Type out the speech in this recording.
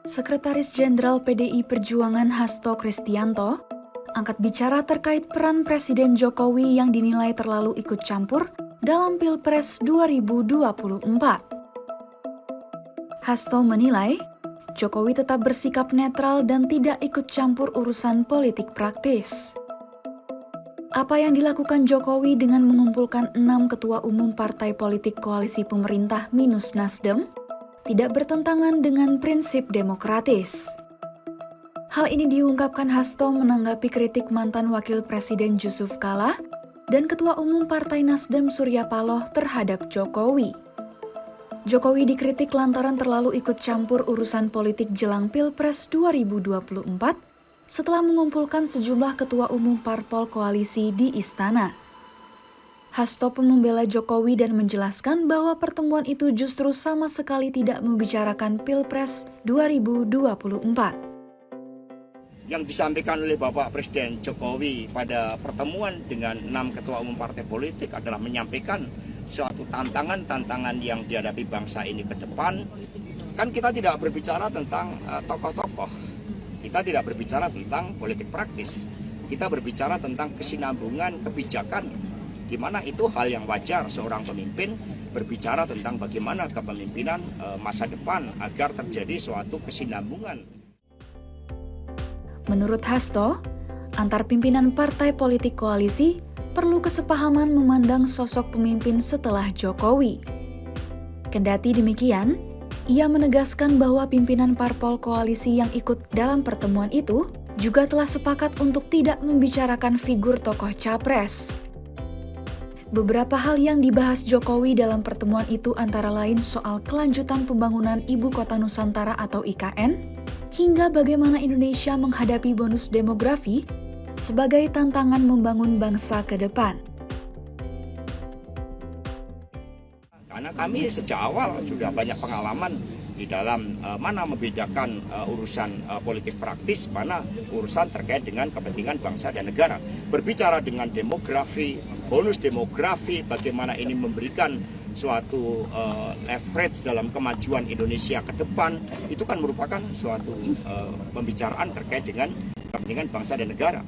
Sekretaris Jenderal PDI Perjuangan Hasto Kristianto angkat bicara terkait peran Presiden Jokowi yang dinilai terlalu ikut campur dalam Pilpres 2024. Hasto menilai Jokowi tetap bersikap netral dan tidak ikut campur urusan politik praktis. Apa yang dilakukan Jokowi dengan mengumpulkan 6 ketua umum partai politik koalisi pemerintah minus Nasdem tidak bertentangan dengan prinsip demokratis. Hal ini diungkapkan Hasto menanggapi kritik mantan Wakil Presiden Jusuf Kalla dan Ketua Umum Partai Nasdem Surya Paloh terhadap Jokowi. Jokowi dikritik lantaran terlalu ikut campur urusan politik jelang Pilpres 2024 setelah mengumpulkan sejumlah ketua umum parpol koalisi di istana. Hasto pun membela Jokowi dan menjelaskan bahwa pertemuan itu justru sama sekali tidak membicarakan Pilpres 2024. Yang disampaikan oleh Bapak Presiden Jokowi pada pertemuan dengan 6 ketua umum partai politik adalah menyampaikan suatu tantangan-tantangan yang dihadapi bangsa ini ke depan. Kan kita tidak berbicara tentang tokoh-tokoh, kita tidak berbicara tentang politik praktis, kita berbicara tentang kesinambungan kebijakan, di mana itu hal yang wajar seorang pemimpin berbicara tentang bagaimana kepemimpinan masa depan agar terjadi suatu kesinambungan. Menurut Hasto, antar pimpinan partai politik koalisi perlu kesepahaman memandang sosok pemimpin setelah Jokowi. Kendati demikian, ia menegaskan bahwa pimpinan parpol koalisi yang ikut dalam pertemuan itu juga telah sepakat untuk tidak membicarakan figur tokoh capres. Beberapa hal yang dibahas Jokowi dalam pertemuan itu antara lain soal kelanjutan pembangunan Ibu Kota Nusantara atau IKN, hingga bagaimana Indonesia menghadapi bonus demografi sebagai tantangan membangun bangsa ke depan. Karena kami sejak awal sudah banyak pengalaman di dalam mana membedakan urusan politik praktis, mana urusan terkait dengan kepentingan bangsa dan negara. Berbicara dengan demografi, bonus demografi, bagaimana ini memberikan suatu leverage dalam kemajuan Indonesia ke depan, itu kan merupakan suatu pembicaraan terkait dengan kepentingan bangsa dan negara.